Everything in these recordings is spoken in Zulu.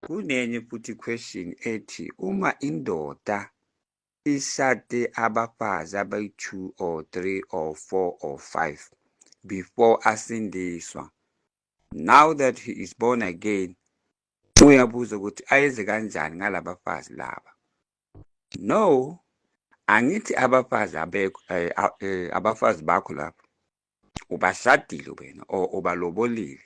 Kunenye futhi question ethi uma indoda ishade abafazi abayi-2 or 3 or 4 or 5 before asindiswa, now that he is born again, uyabuza ukuthi ayenze kanjani ngalabafazi laba? No, angithi abafazi abekho abafazi bakho lapho ubashadile wena or ubalobolile,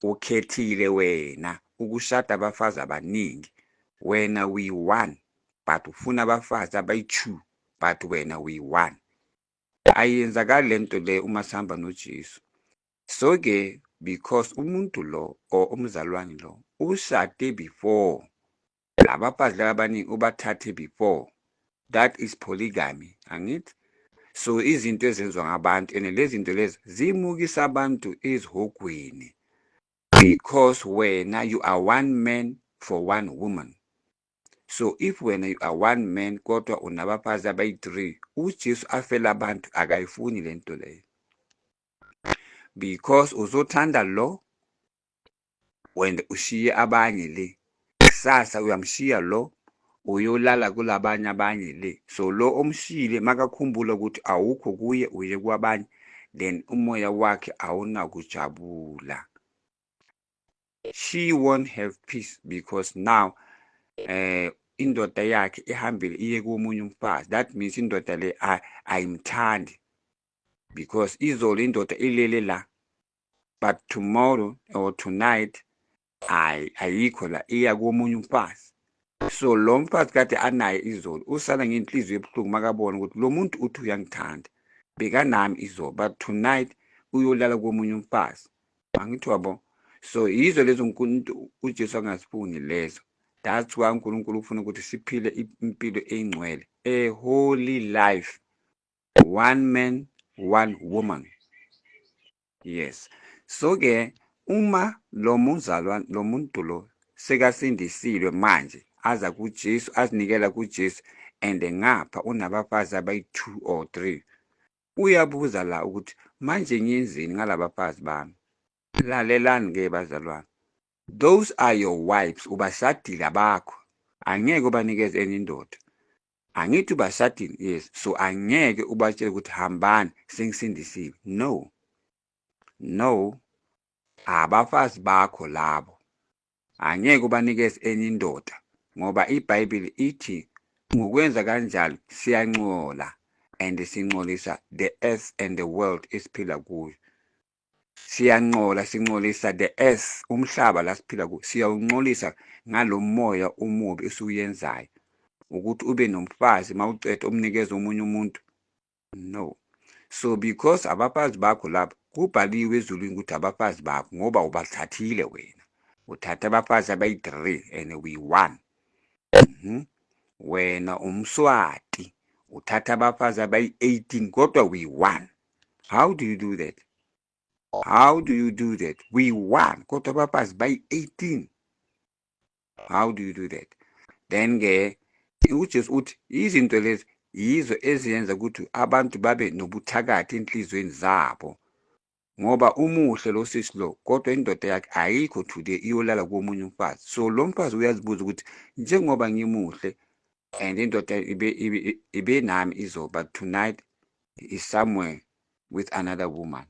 ukhethile wena ukushada abafazi abaningi, wena uyi-1 but ufuna abafazi abayi-2 but wena uyi-1. Ayenzakali lento le uma sihamba noJesu. So-ke because umuntu lo or umzalwane lo ushade before, labafazi laba abaningi ubathathe before, that is polygamy, angithi? So izinto ezenziwa ngabantu and lezi zinto lezi zimukisa abantu ezihogweni because wena you are one man for one woman. So if wena you are one man kodwa unabafazi abayi-3, uJesu afela abantu akayifuni lento leyo, because uzothanda lo wena ushiye abanye le, kusasa uyamshiya lo uyolala kulabanye abanye le. So lo omshiyile makakhumbula ukuthi awukho kuye uye kwabanye, then umoya wakhe awunakujabula. She won't have peace because now indoda yakhe ihambile iye komunye umfazi. That means indoda le ayimthandi because izolo indoda ilele la but tomorrow or tonight ayikho la, iya komunye umfazi. So lo mfazi kade anaye izolo usala ngenhliziyo ebuhlungu makabona ukuthi lo muntu uthi uyangithanda, bekanami izolo but tonight uyolala komunye umfazi. Angithi wabo? So yizo lezo uNkulunkulu uJesu angasifuni lezo. That's why uNkulunkulu ufuna ukuthi siphile impilo engcwele, a holy life, one man one woman. Yes. So-ke uma lo muntu lo sekasindisiwe manje aza kuJesu, azinikela kuJesu and ngapha unabafazi abayi-2 or 3, uyabuza la ukuthi manje ngiyenzeni ngalabafazi bami? Lalelani-ke bazalwane, those are your wives, ubashadile abakho, angeke ubanikeze enye indoda. Angithi ubashadile, yes, so angeke ubatshele ukuthi hambani sengisindisiwe. No, abafazi bakho labo, angeke ubanikeze enye indoda ngoba iBhayibheli ithi ngokwenza kanjalo siyancola and sincolisa the earth and the world esiphila kuyo. Sincolisa the earth, umhlaba la siphila kuwo, siyawuncolisa ngalo moya umubi esuyenzayo ukuthi ube nomfazi mawuceda umnikeze omunye umuntu. No. So because abafazi bakho lapha kubhaliwe ezulwini ukuthi abafazi bakho ngoba ubathathile wena, uthatha abafazi abayi-3 and uyi-1. Wena umswati uthatha abafazi abayi-18 kodwa uyi-1. How do you do that? How do you do that? We-1 kodwa abafazi bayi-18. How do you do that? Then-ke uJesu uthi izinto lezi yizo eziyenza ukuthi abantu babe nobuthakathi enhlizweni zabo, ngoba umuhle lo sisi lo kodwa indoda yakhe ayikho today, iyolala komunye umfazi. So lo mfazi uyazibuza ukuthi njengoba ngimuhle and indoda ibe nami izolo but tonight is somewhere with another woman,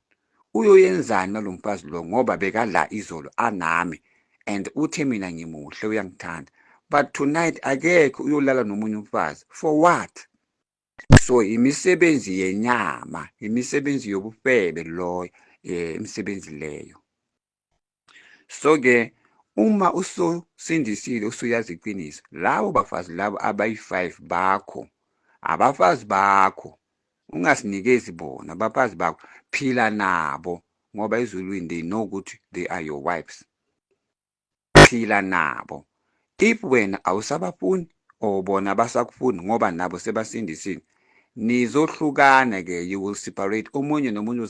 uyoyenzani nalo mfazi lo ngoba bekala izolo anami and uthe mina ngimuhle uyangithanda but tonight akekho, uyolala nomunye umfazi. For what? So imisebenzi yenyama, imisebenzi yobufebe loyo, imisebenzi leyo. So-ke uma usosindisile usuyazi iqiniso, labo bafazi labo abayi-5 bakho, abafazi bakho, ungasinikezi bona abafazi bakho, phila nabo ngoba ezulwini they know ukuthi they are your wives. Phila nabo. If wena awusabafuni or bona basakufuni ngoba nabo sebasindisile, nizohlukana-ke, you will separate. Omunye nomunye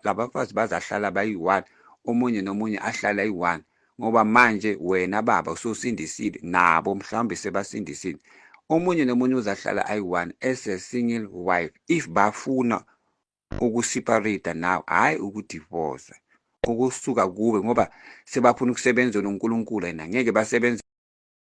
labafazi bazahlala bayi-1, omunye nomunye ahlala ayi-1 ngoba manje wena baba usosindisile, nabo mhlawumbe sebasindisile. Omunye nomunye uzahlala ayi-1 as a single wife if bafuna ukuseparate nawe, hhayi ukudivorce, ukusuka kuwe ngoba sebafuna ukusebenzela uNkulunkulu and angeke basebenze